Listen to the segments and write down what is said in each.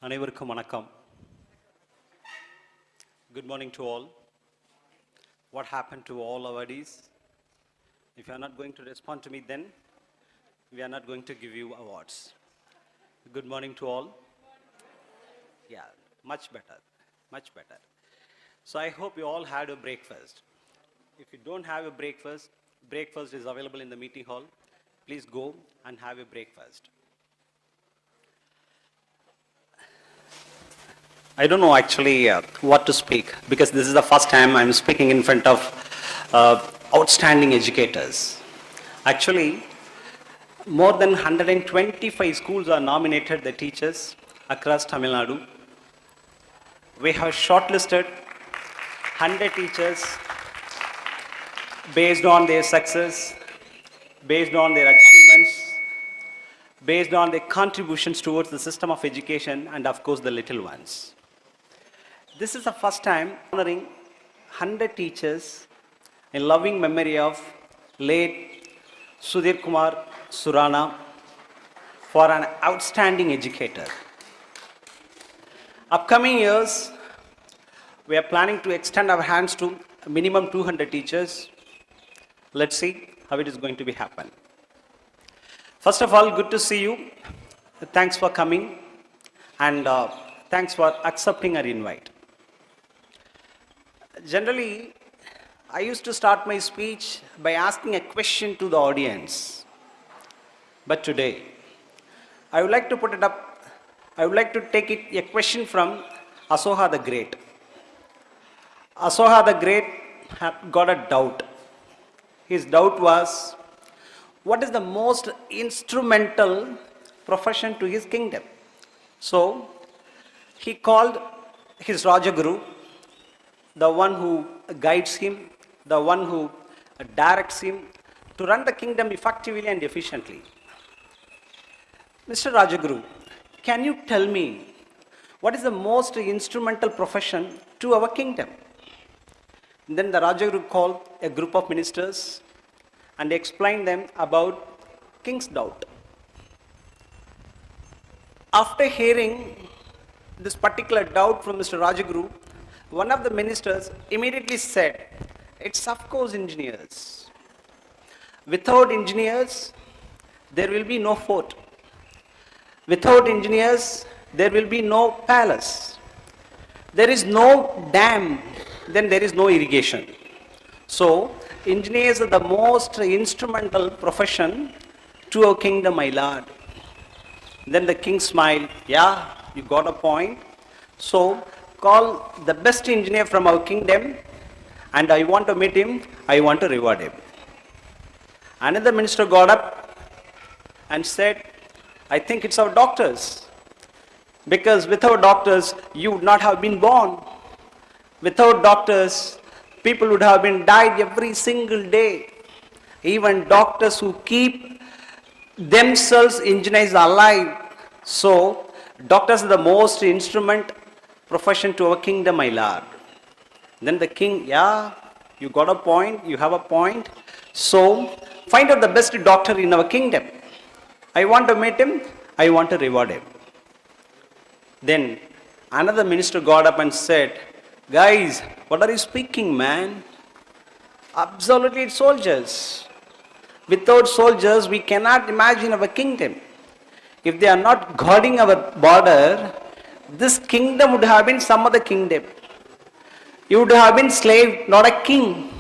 அனைவருக்கும் வணக்கம். Good morning to all. What happened to all awardees? If you are not going to respond to me, then we are not going to give you awards. Good morning to all. Yeah, much better, much better. So I hope you all had a breakfast. If you don't have a breakfast is available in the meeting hall. Please go and have a breakfast. I don't know actually what to speak, because this is the first time I'm speaking in front of outstanding educators. Actually, more than 125 schools are nominated the teachers across Tamil Nadu. We have shortlisted 100 teachers based on their success, based on their achievements, based on their contributions towards the system of education, and of course the little ones. This is the first time honoring 100 teachers in loving memory of late Sudhir Kumar Surana for an outstanding educator. Upcoming years, we are planning to extend our hands to minimum 200 teachers. Let's see how it is going to be happen. First of all, good to see you. Thanks for coming, and thanks for accepting our invite. Generally, I used to start my speech by asking a question to the audience. But today, I would like to put it up, I would like to take it a question from Asoka the Great. Asoka the Great had got a doubt. His doubt was, what is the most instrumental profession to his kingdom? So, he called his Rajaguru, the one who guides him, the one who directs him to run the kingdom effectively and efficiently. Mr. Rajaguru, can you tell me what is the most instrumental profession to our kingdom? Then the Rajaguru called a group of ministers and explained them about king's doubt. After hearing this particular doubt from Mr. Rajaguru, one of the ministers immediately said, it's of course engineers. Without engineers, there will be no fort. Without engineers, there will be no palace. There is no dam, then there is no irrigation. So, engineers are the most instrumental profession to our kingdom, my lord. Then the king smiled, yeah, you got a point. So, call the best engineer from our kingdom, and I want to meet him, I want to reward him. Another minister got up and said, I think it's our doctors, because without doctors, you would not have been born. Without doctors, people would have been died every single day. Even doctors who keep themselves engineers alive. So, doctors are the most instrument profession to our kingdom, my lord. Then the king, yeah, you got a point, you have a point. So, find out the best doctor in our kingdom. I want to meet him, I want to reward him. Then another minister got up and said, guys, what are you speaking, man? Absolutely, it's soldiers. Without soldiers, we cannot imagine our kingdom. If they are not guarding our border, this kingdom would have been some other kingdom. You would have been slave, not a king.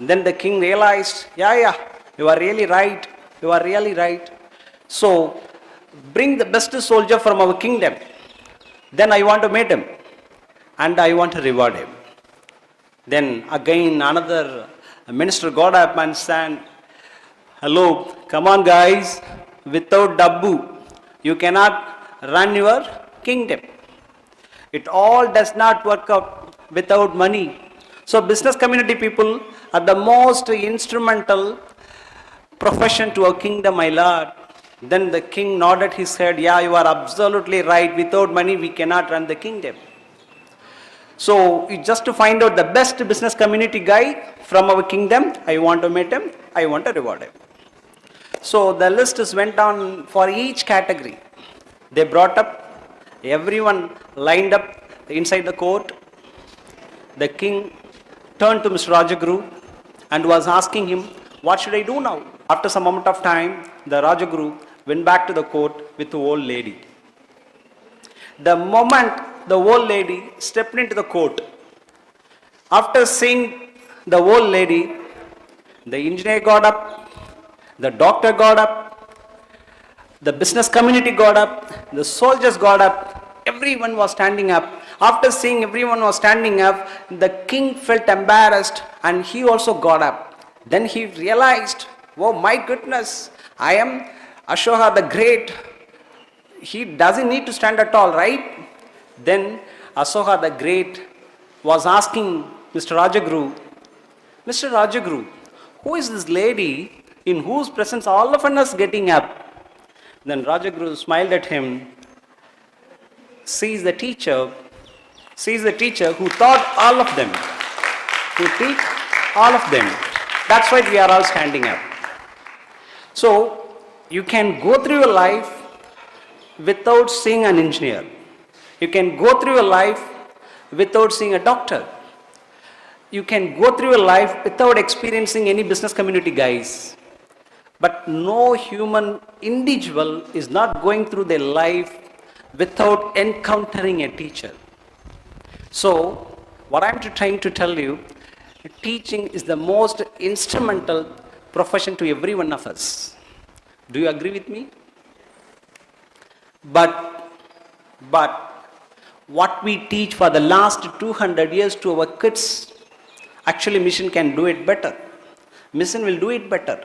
Then the king realized, yeah, you are really right. You are really right. So, bring the best soldier from our kingdom. Then I want to meet him. And I want to reward him. Then again another minister got up and said, hello, come on guys. Without Dabbu, you cannot run your kingdom. It all does not work out without money. So business community people are the most instrumental profession to our kingdom, my lord. Then the king nodded his head, yeah, you are absolutely right. Without money, we cannot run the kingdom. So just to find out the best business community guy from our kingdom, I want to meet him, I want to reward him. So the list went on for each category. They brought up Everyone lined up inside the court. The king turned to Mr. Rajaguru and was asking him, what should I do now? After some moment of time, the Rajaguru went back to the court with the old lady. The moment the old lady stepped into the court, after seeing the old lady, the engineer got up, the doctor got up, the business community got up, the soldiers got up, everyone was standing up. After seeing everyone was standing up, the king felt embarrassed and he also got up. Then he realized, oh my goodness, I am Ashoka the Great. He doesn't need to stand at all, right? Then Ashoka the Great was asking Mr. Rajaguru, Mr. Rajaguru, who is this lady in whose presence all of us are getting up? Then Rajaguru smiled at him. She is the teacher who taught all of them, who teach all of them. That's why we are all standing up. So, you can go through your life without seeing an engineer. You can go through your life without seeing a doctor. You can go through your life without experiencing any business community guys. But no human individual is not going through their life without encountering a teacher. So, what I'm trying to tell you, teaching is the most instrumental profession to every one of us. Do you agree with me? But what we teach for the last 200 years to our kids, actually mission can do it better. Mission will do it better.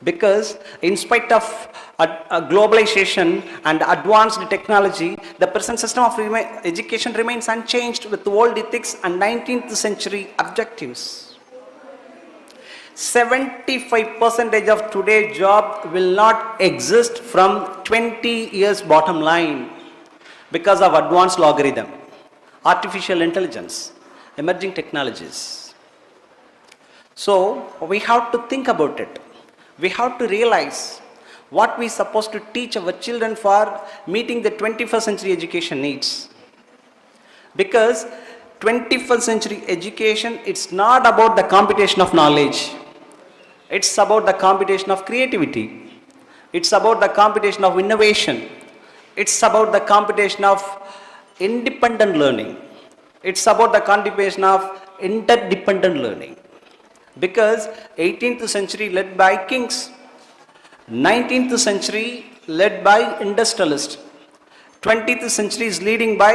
Because in spite of globalization and advanced technology, the present system of education remains unchanged with old ethics and 19th century objectives. 75% of today's job will not exist from 20 years bottom line because of advanced logarithm, artificial intelligence, emerging technologies. So we have to think about it. We have to realize what we are supposed to teach our children for meeting the 21st century education needs. Because 21st century education, it's not about the competition of knowledge. It's about the competition of creativity. It's about the competition of innovation. It's about the competition of independent learning. It's about the competition of interdependent learning. Because 18th century led by kings, 19th century led by industrialists, 20th century is leading by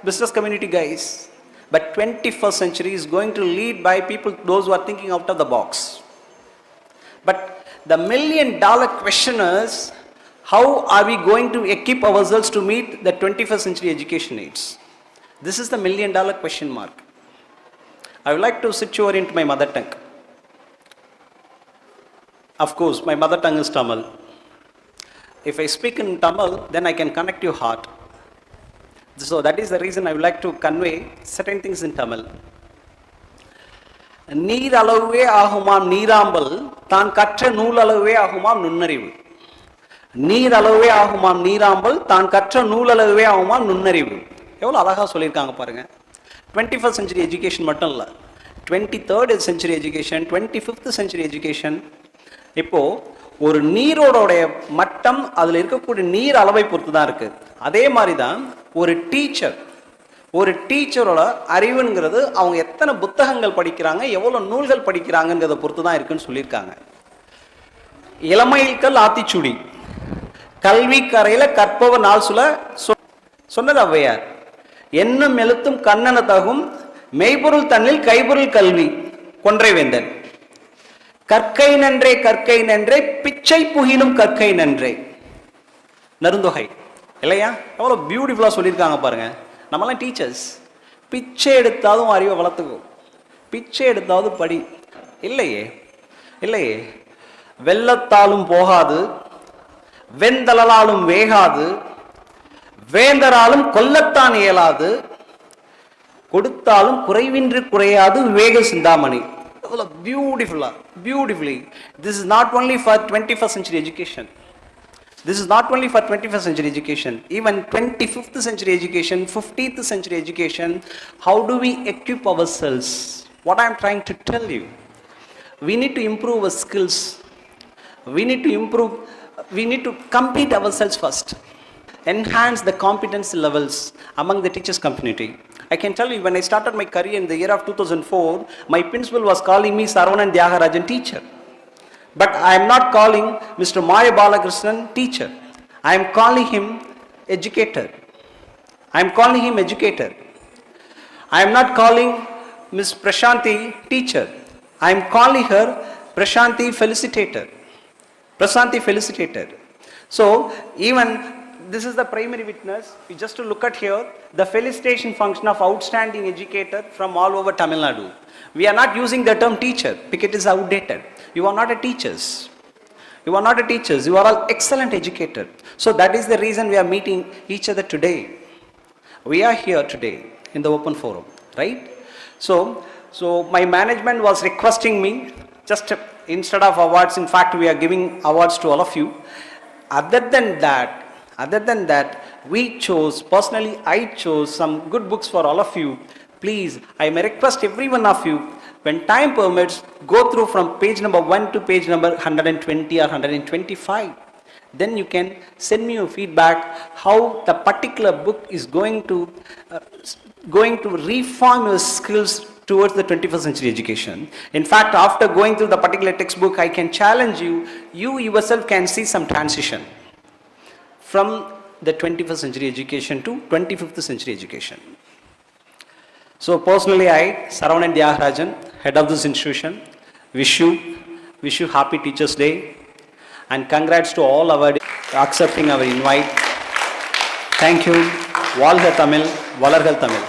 business community guys, but 21st century is going to lead by people, those who are thinking out of the box. But the $1 million question is, how are we going to equip ourselves to meet the 21st century education needs? This is the $1 million question mark. I would like to switch over into my mother tongue. Of course, my mother tongue is Tamil. If I speak in Tamil, then I can connect your heart. So that is the reason I would like to convey certain things in Tamil. நீர் அளவே ஆகுமாம் நீராம்பல் தான் கற்ற நூல் அளவே ஆகுமாம் நுண்ணறிவு. நீர் அளவே ஆகுமாம் நீராம்பல் தான் கற்ற நூல் அளவே ஆகுமாம் நுண்ணறிவு. எவ்வளோ அழகா சொல்லியிருக்காங்க பாருங்க. 21st century education மட்டும் இல்லை, 23rd century education, 25th century education. இப்போ ஒரு நீரோடைய மட்டம் அதில் இருக்கக்கூடிய நீர் அளவை பொறுத்து தான் இருக்கு. அதே மாதிரி தான் ஒரு டீச்சரோட அறிவுங்கிறது அவங்க எத்தனை புத்தகங்கள் படிக்கிறாங்க, எவ்வளோ நூல்கள் படிக்கிறாங்கிறத பொறுத்து தான் இருக்குன்னு சொல்லியிருக்காங்க. இளமையில்கள் ஆத்திச்சுடி, கல்வி கரையில கற்பவர் நாள் சொன்னது ஔவையார். என்னும் எழுத்தும் கண்ணன தகும் மெய்பொருள் தன்னில் கைபொருள் கல்வி கொன்றை வேந்தன். கற்கை நன்றே பிச்சை புகினும் கற்கை நன்றே நருந்தொகை இல்லையா? எவ்வளோ பியூட்டிஃபுல்லாக சொல்லியிருக்காங்க பாருங்க. நம்மளாம் டீச்சர்ஸ், பிச்சை எடுத்தாலும் அறிவை வளர்த்துக்கும், பிச்சை எடுத்தாவது படி. இல்லையே வெள்ளத்தாலும் போகாது, வெந்தளாலும் வேகாது, வேந்தராலும் கொல்லத்தான் இயலாது, கொடுத்தாலும் குறைவின்றி குறையாது விவேக Chintamani. Beautifully. This is not only for 21st century education. This is not only for 21st century education, even 25th century education, 15th century education. How do we equip ourselves? What I am trying to tell you, we need to improve our skills. We need to compete ourselves first. Enhance the competence levels among the teachers community. I can tell you, when I started my career in the year of 2004, my principal was calling me Saravanan Dyagarajan teacher. But I am not calling Mr. Maya Balakrishnan teacher. I am calling him educator. I am calling him educator. I am not calling Ms. Prashanti teacher. I am calling her Prashanti Felicitator. Prashanti Felicitator. So, even this is the primary witness. You just to look at here, the felicitation function of outstanding educator from all over Tamil Nadu. We are not using the term teacher because it is outdated. You are not a teachers. You are not a teachers. You are all excellent educator. So that is the reason we are meeting each other today. We are here today in the open forum, right? So my management was requesting me, just instead of awards, in fact we are giving awards to all of you. Other than that, we chose, personally I chose some good books for all of you. Please, I may request every one of you, when time permits, go through from page number 1 to page number 120 or 125. Then you can send me your feedback how the particular book is going to reform your skills towards the 21st century education. In fact, after going through the particular textbook, I can challenge you, you yourself can see some transition from the 21st century education to 25th century education. So personally, I, Saravanan Dyagarajan, head of this institution, wish you happy Teachers' Day, and congrats to all our accepting our invite. Thank you. Valga Tamil, Valargal Tamil.